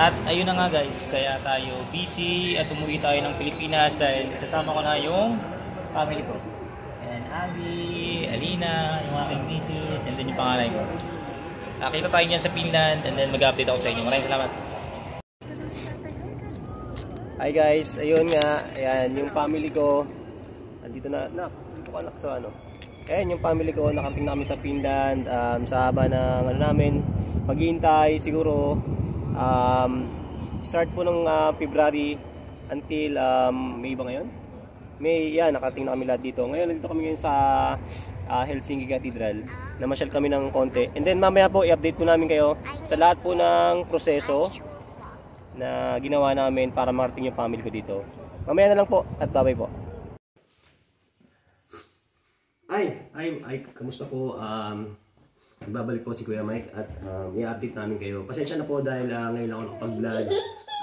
At ayun na nga guys, kaya tayo busy at umuwi tayo ng Pilipinas dahil sasama ko na yung family ko. And Abby, Alina, yung aking misis, and then yung panganay ko. Nakita tayo dyan sa Finland and then mag-update ako sa inyo. Maraming salamat. Hi guys, ayun nga, ayan yung family ko. Andito na, anak sa ano. Ayan yung family ko, nakamping namin sa Finland, sa haba ng ano namin, maghihintay siguro. Start po ng February until May ba ngayon? May, yan, nakating na kami lahat dito. Ngayon, nandito kami ngayon sa Helsinki Cathedral. Namasyal kami ng konti. And then mamaya po, i-update po namin kayo sa lahat po ng proseso na ginawa namin para marating yung family ko dito. Mamaya na lang po at bye-bye po. Ay, kamusta po? Nagbabalik po si Kuya Mike at i-update namin kayo. Pasensya na po dahil ngayon ako nakapag-vlog.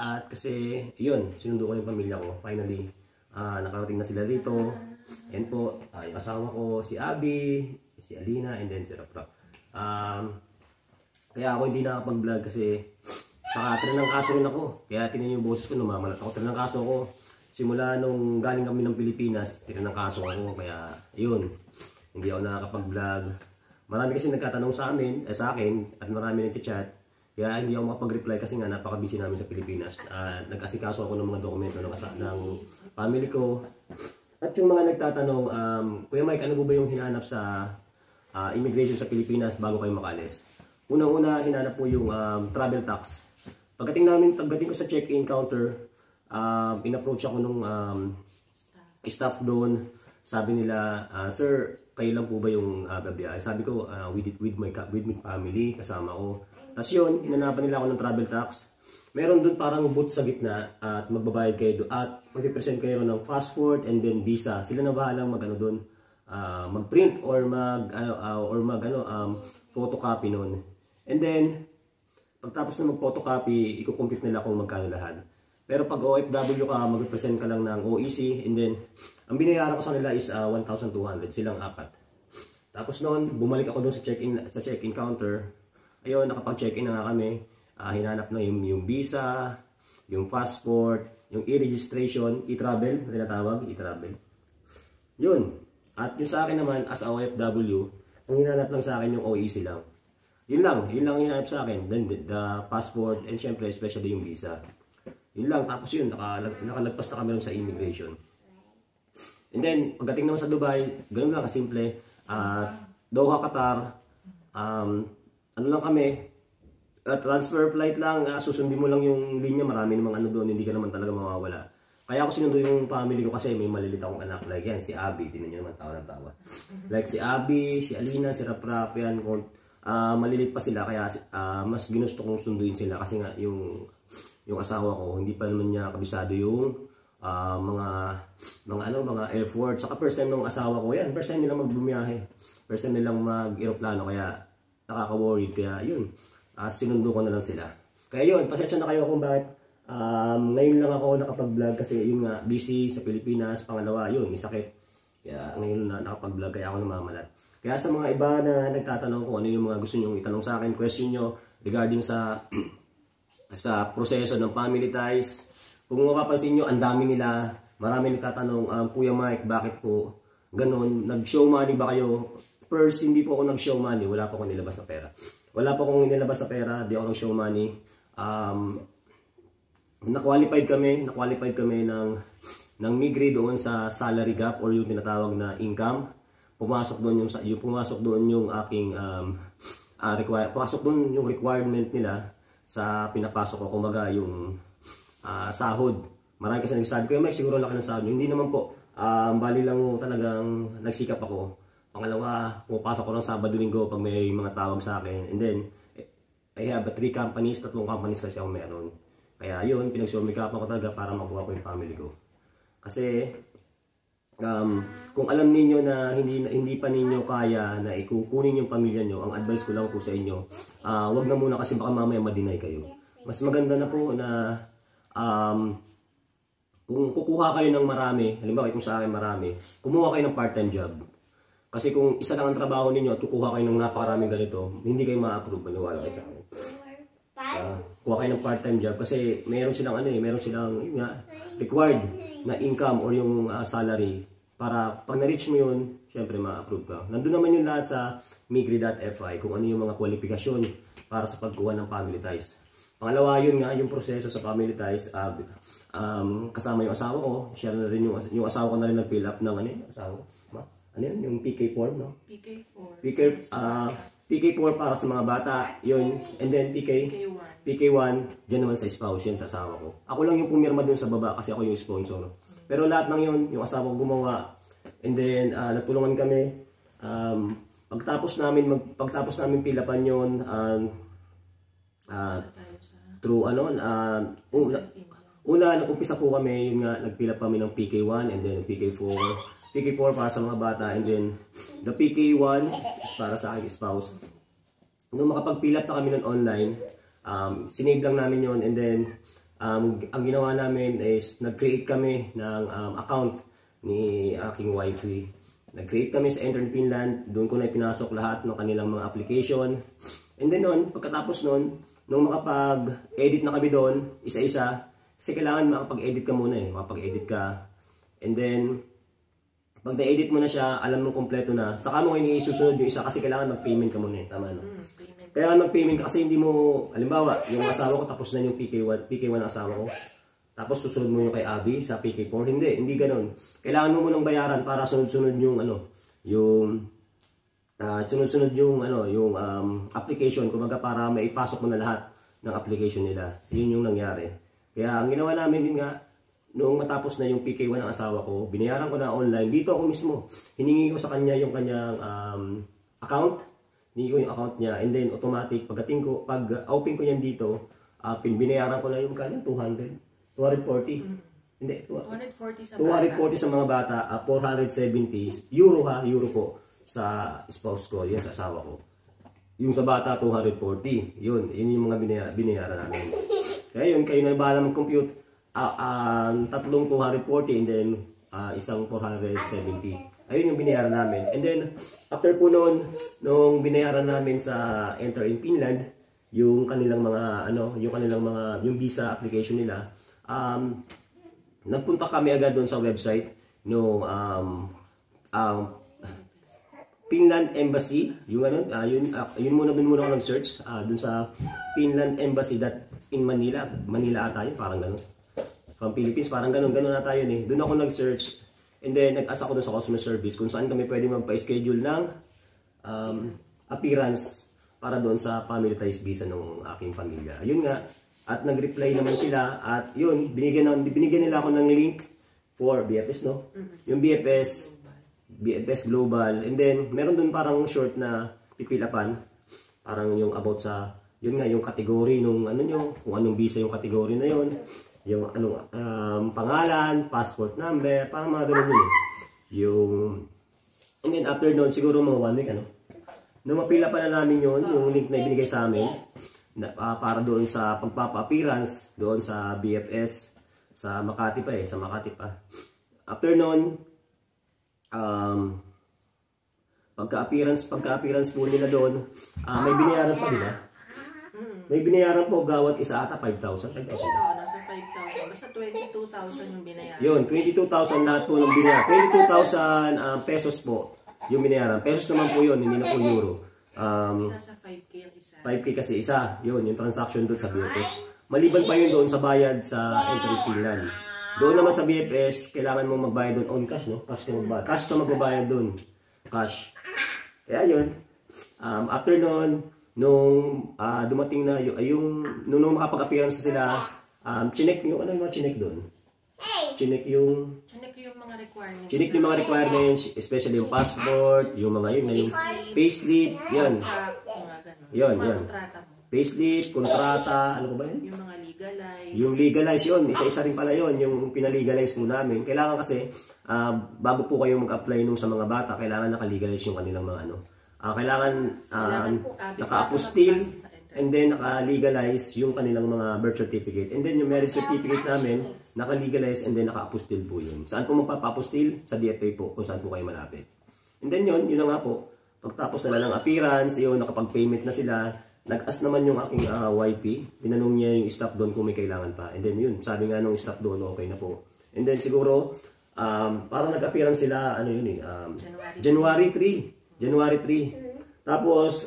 At kasi, yun, sinundo ko yung pamilya ko. Finally, nakarating na sila dito. Yan po, yung asawa ko, si Abby, si Alina, and then si Rapra. Kaya ako hindi nakapag-vlog kasi saka tinanang kaso rin ako. Kaya tinan yung boses ko, numamalat ako. Tinanang kaso ko, simula nung galing kami ng Pilipinas, tinanang kaso ako. Kaya, yun, hindi ako nakakapag-vlog. Marami kasi nagtatanong sa akin at marami nag-chat. Kaya hindi ako makapag-reply kasi nga napaka-busy namin sa Pilipinas. Nag-asikaso ako ng mga dokumento ng family ko. At yung mga nagtatanong, Kuya Mike, ano ba yung hinanap sa immigration sa Pilipinas bago kayo makalis? Unang-una, hinanap po yung travel tax. Pagdating ko sa check-in counter, in-approach ako nung staff doon. Sabi nila, sir, kayo lang po ba yung babiyahe? Sabi ko, with my family, kasama ko. Tapos yun, hinanapan nila ako ng travel tax. Meron dun parang booth sa gitna at magbabayad kayo doon. At mag-present kayo ng passport and then visa. Sila na bahalang mag-ano doon, mag-print or photocopy noon. And then, pagtapos na mag-photocopy, ikukumpute nila kung magkano lahat. Pero pag OFW ka, mag-present ka lang ng OEC and then, ang binayaran ko sa nila is 1,200, silang apat. Tapos noon, bumalik ako doon sa check-in counter. Ayun, nakapag-check-in na nga kami. Hinanap na yung visa, yung passport, yung e-registration, e-travel, na tinatawag, e-travel. Yun. At yung sa akin naman, as a OFW, ang hinanap lang sa akin yung OEC lang. Yun lang hinanap sa akin. Then the passport and syempre, especially yung visa. Yun lang. Tapos yun, nakalagpas na kami lang sa immigration. And then, pagdating naman sa Dubai, ganun lang kasimple. Doha, Qatar, ano lang kami, transfer flight lang, susundin mo lang yung linya, marami namang ano doon, hindi ka naman talaga mawawala. Kaya ako sinundo yung family ko kasi may malilit akong anak, like yan, si Abby, tinan nyo naman, tawa ng tawa. Like si Abby, si Alina, si Raprap, yan, malilit pa sila, kaya mas ginusto kong sunduin sila kasi nga yung asawa ko, hindi pa naman niya kabisado yung mga airport. Saka first time ng asawa ko yan, first time nilang magbumiyahe, first time nilang mag-aeroplano, kaya nakaka-worried, kaya yun, sinundo ko na lang sila. Kaya yun, pasensya na kayo kung bakit ngayon lang ako nakapag-vlog kasi yun nga, busy sa Pilipinas, pangalawa yun, may sakit, kaya ngayon na nakapag-vlog, kaya ako namamalat. Kaya sa mga iba na nagtatanong kung ano yung mga gusto nyo itanong sa akin, question nyo regarding sa proseso ng family ties. Kung mapapansin nyo, ang dami nila, marami nagtatanong, Kuya Mike, bakit po ganun? Nag-show money ba kayo? First, hindi po ako nag-show money, wala po akong nilabas na pera. Wala po akong nilabas na pera, di ako nag-show money. Na-qualified kami ng MIGRE doon sa salary gap or yung tinatawag na income. Pumasok doon yung aking pumasok doon yung requirement nila sa pinapasok ko, kumaga yung sahod. Marami kasi nagsasabi ko, Mike, siguro laki ng sahod. Hindi naman po. Bali lang talagang nagsikap ako. Pangalawa, pumapasok ko ng Sabado-Linggo pag may mga tawag sa akin. And then, I have 3 companies, 3 companies kasi ako meron. Kaya yun, pinagsumikapan ko talaga para makuha ko yung family ko. Kasi, kung alam ninyo na hindi pa ninyo kaya na ikukunin yung pamilya nyo, ang advice ko lang po sa inyo, wag na muna kasi baka mamaya ma-deny kayo. Mas maganda na po na kung kukuha kayo ng marami, halimbawa kung sa akin marami, kumuha kayo ng part-time job. Kasi kung isa lang ang trabaho ninyo at kukuha kayo ng napakaraming ganito, hindi kayo ma-approve, maniwala kayo sa akin. kuha kayo ng part-time job kasi meron silang meron silang yun nga, required na income or yung salary para pag na-reach mo yun, syempre ma-approve ka. Nandun naman yung lahat sa migri.fi kung ano yung mga kwalifikasyon para sa pagkuha ng family ties. Pangalawa, yun nga, yung proseso sa family ties, kasama yung asawa ko, siya na rin yung asawa ko na rin nag-fill up ng asawa ko? Ano yun? Yung PK form, no? PK4 para sa mga bata, yun. And then PK1, dyan naman sa spouse, yun sa asawa ko. Ako lang yung pumirma dun sa baba kasi ako yung sponsor. Pero lahat ng yun, yung asawa ko gumawa. And then, nagtulungan kami. Pagtapos namin pilapan yun, through nag-umpisa po kami, yun nga, nagpilap kami ng PK1 and then PK4 para sa mga bata, and then the PK1 is para sa aking spouse. Nung makapagpilap na kami nun online, sinave lang namin yun, and then ang ginawa namin is nag-create kami ng account ni aking wifey. Nag-create kami sa Enter Finland, doon ko na pinasok lahat ng kanilang mga application. And then pagkatapos nun, nung makapag-edit na kami doon, isa-isa, kasi kailangan makapag-edit ka muna makapag-edit ka. And then, pag na-edit mo na siya, alam mo kompleto na, saka mo kayo isusunod yung isa kasi kailangan mag-payment ka muna tama no? Kailangan mag-payment ka kasi hindi mo, halimbawa, yung asawa ko tapos na yung PK1 ang asawa ko. Tapos susunod mo yung kay Abby sa PK4. Hindi ganun. Kailangan mo munang bayaran para sunod-sunod yung yung application, kumaga para maipasok mo na lahat ng application nila. Yun yung nangyari. Kaya ang ginawa namin din nga, noong matapos na yung PK1 ng asawa ko, binayaran ko na online. Dito ako mismo, hiningi ko sa kanya yung kanyang account. Hiningi ko yung account niya, and then automatic, pag open ko yan dito, binayaran ko na yung kanyang 240. Hindi, 240 sa mga bata, 470 euro euro po sa spouse ko, yun sa asawa ko. Yung sa bata 240, yun yung mga binayaran namin. Kaya yun, kayo na bahala mag-compute, tatlong 240 and then isang 470. Ayun yung binayaran namin. And then after po noon, nung binayaran namin sa Enter in Finland, yung kanilang mga yung visa application nila, nagpunta kami agad doon sa website no Finland Embassy, yung yun muna ako nag-search doon sa Finland Embassy in Manila ata yun, parang gano'n. From Philippines, parang gano'n na tayo Doon ako nag-search, and then nag-ask ako doon sa customer service kung saan kami pwede magpa-schedule ng appearance para doon sa family ties visa ng aking pamilya. Ayun nga, at nag-reply naman sila, at yun, binigyan nila ako ng link for BFS, no? Yung BFS Global, and then meron doon parang short na pipilapan, parang yung about sa, yun nga, yung category nung kung anong visa yung category na yun, yung pangalan, passport number, parang mga ganun yun. And then after noon, siguro mga 1 week, nung mapila pa na namin yun, yung link na ibinigay sa amin, para doon sa pagpapa-appearance, doon sa BFS, sa Makati pa. After noon, pagka-appearance po nila doon, may binayaran pa nila. May binayaran po gawat isa ata 5,000. Nasa 5,000. Basta 22,000 yung binayaran. Yun, 22,000 lahat po ng binayaran. 22,000 pesos po yung binayaran. Pesos naman po yun, hindi na po euro. Nasa 5K yung isa. 5K kasi isa. Yun, yung transaction doon sa BFS. Maliban pa yun doon sa bayad sa Enter Finland. Doon naman sa BFS, kailangan mong magbayad doon on cash, no? Cash ka magbayad. Cash ka magbabayad doon. Cash. Kaya yun. After noon, nung dumating na nung makapag-appearance sila, chinek yung mga chinek doon. Chinek yung mga requirements. Chinek yung mga requirements, especially yung passport, yung mga yung payslip, yan. Yan. Payslip, kontrata, ano ba yan? Yung mga legalize. Yung legalize yun, isa-isa rin pala yun, yung pinalegalize po namin. Kailangan kasi, bago po kayo mag-apply nung sa mga bata, kailangan nakalegalize yung kanilang mga kailangan naka-apostil, and then naka-legalize yung kanilang mga birth certificate. And then yung marriage certificate namin, naka-legalize and then naka-apostil po yun. Saan po magpapa-apostil? Sa DFA po, kung saan po kayo malapit. And then yun na nga po, pagtapos na lang ng appearance, yun, nakapag-payment na sila, nag-ask naman yung aking YP. Tinanong niya yung staff doon kung may kailangan pa. And then yun, sabi nga nung staff doon, okay na po. And then siguro, parang nag-appearance sila, ano yun January 3. Tapos,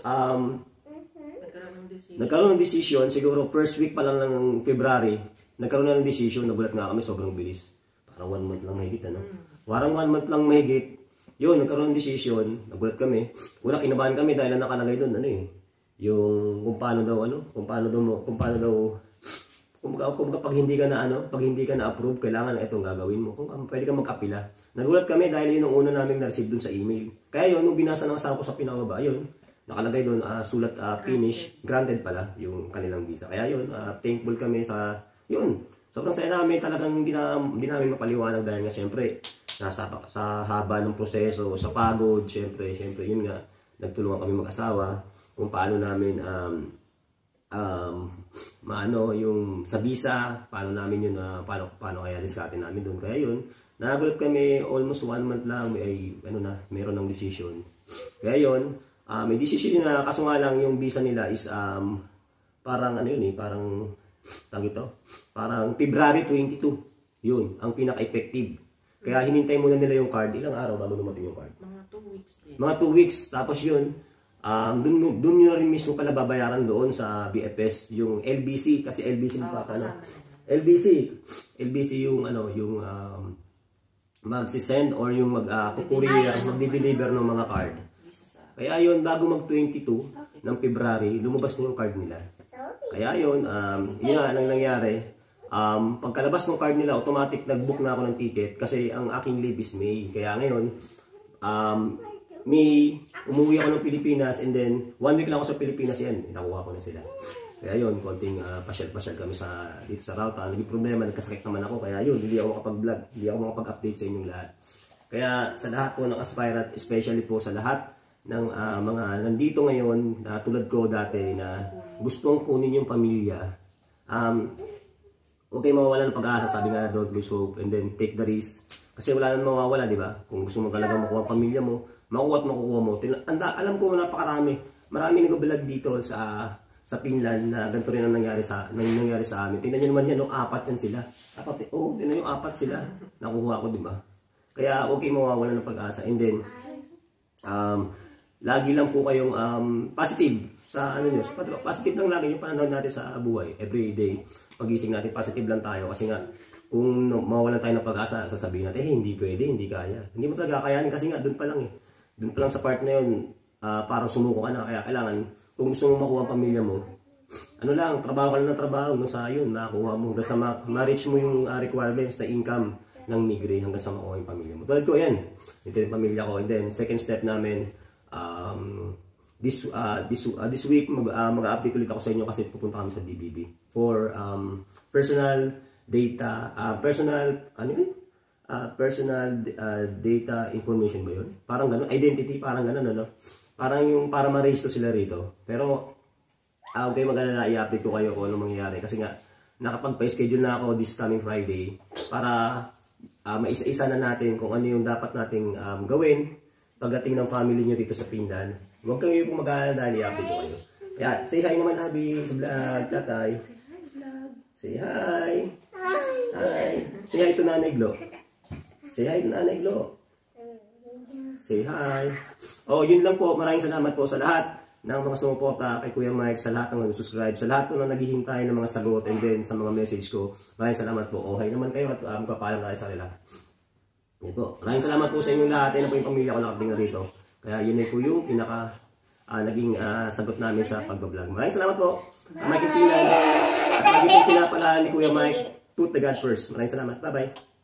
nagkaroon ng decision, siguro first week pa lang ng February, nagkaroon na ng decision, nagulat nga kami, sobrang bilis. Parang 1 month lang mahigit, ano? Parang 1 month lang mahigit. Yun, nagkaroon ng decision, nagulat kami. Una, kinabahan kami dahil nakalagay doon, ano yung kung paano daw, kung pag hindi ka na approve, kailangan na itong gagawin mo. Kung pwede kang mag-apila. Nagulat kami dahil yun ang una naming na-receive doon sa email. Kaya yun, nung binasa ng asawa ko sa pinakababa, yun, nakalagay doon, sulat finish, granted pala yung kanilang visa. Kaya yun, thankful kami sa, yun, sobrang saya namin, talagang hindi namin mapaliwanag dahil nga syempre, sa haba ng proseso, sa pagod, syempre, yun nga, nagtulungan kami mag-asawa, kung paano namin, yung sa visa, paano namin yun, paano kaya diskarte namin doon. Kaya yun, nagulat kami, almost 1 month lang, meron ng decision. Kaya yun, may decision na, kaso nga lang yung visa nila is parang parang February 22. Yun, ang pinaka-effective. Kaya hinintay muna nila yung card. Ilang araw bago dumating yung card? Mga 2 weeks din. Mga 2 weeks. Tapos yun, dun nyo rin mismo pala babayaran doon sa BFS, yung LBC. Kasi LBC LBC yung magsisend or yung magdi-deliver ng mga card. Kaya yun, bago mag-22 ng February, lumabas na yung card nila. Kaya yun, yun nga nang nangyari. Pagkalabas ng card nila, automatic nag-book na ako ng ticket kasi ang aking leave is May. Kaya ngayon, May, umuwi ako ng Pilipinas and then 1 week lang ako sa Pilipinas yan, nakuha ko na sila. Kaya yun, konting pasyal-pasyal kami dito sa Rauta. Naging problema, nagkasakit naman ako. Kaya yun, hindi ako makapag-vlog, hindi ako makapag-update sa inyong lahat. Kaya sa lahat po ng aspirant, especially po sa lahat ng mga nandito ngayon, tulad ko dati na gustong kunin yung pamilya, okay, mawawala ng pag-asa, sabi nga, don't lose hope, and then take the risk. Kasi wala nang mawawala, di ba? Kung gusto mo talaga makuha ang pamilya mo, makuha at makukuha mo. Alam ko napakarami. Marami nag-vlog dito sa Finland na ganito rin ang nangyari sa amin. Tingnan nyo naman yan, 4 yan sila. Tingnan nyo, 4 sila. Nakuha ko, di ba? Kaya okay, mawawala ng pag-asa. And then, lagi lang po kayong positive sa positive lang lagi yung pananaw natin sa buhay, every day. Pagising natin, positive lang tayo kasi nga kung mawalan tayo ng pag-asa, sasabihin natin, hindi pwede, hindi kaya. Hindi mo talaga kayanin kasi nga doon pa lang Doon pa lang sa part na yun, parang sumuko ka na. Kaya kailangan, kung gusto mo makuha ang pamilya mo, trabaho ka lang ng trabaho, hanggang sa yun, nakuha mo, hanggang sa ma-reach mo yung requirements na income ng Migre hanggang sa makuha yung pamilya mo. Tulad ko, yan. Ito yung pamilya ko. And then, second step namin, this week mag-update ulit ako sa inyo kasi pupunta kami sa DBB for personal data data information ba yun? Parang gano'n, identity, parang gano'n, ano? Parang yung para ma-register sila rito. Pero okay, mag-alala, i-update ko kayo kung ano mangyayari kasi nga nakapag-schedule na ako this coming Friday para maisa-isa na natin kung ano yung dapat nating gawin pagdating ng family nyo dito sa Finland. Huwag kayo pong mag-aalala dahil i-update ko kayo. Kaya, say hi naman, Abby, sa vlog, tatay. Say hi. Hi. Say hi to Nanay Glo. Say hi to Nanay Glo. Say hi. Yun lang po. Maraming salamat po sa lahat ng mga sumuporta kay Kuya Mike, sa lahat ng nag-subscribe, sa lahat ng naghihintay ng mga sagot, and then sa mga message ko. Maraming salamat po. Okay naman kayo at magpapalam tayo sa kanila. Ito. Maraming salamat po sa inyong lahat. Yan po yung pamilya ko nakating na rito. Kaya yun po yung pinaka naging sagot namin sa pag-vlog. Maraming salamat po. Mike Pinan. At lagi pong pinapala ni Kuya Mike. Put the God first. Maraming salamat. Bye-bye.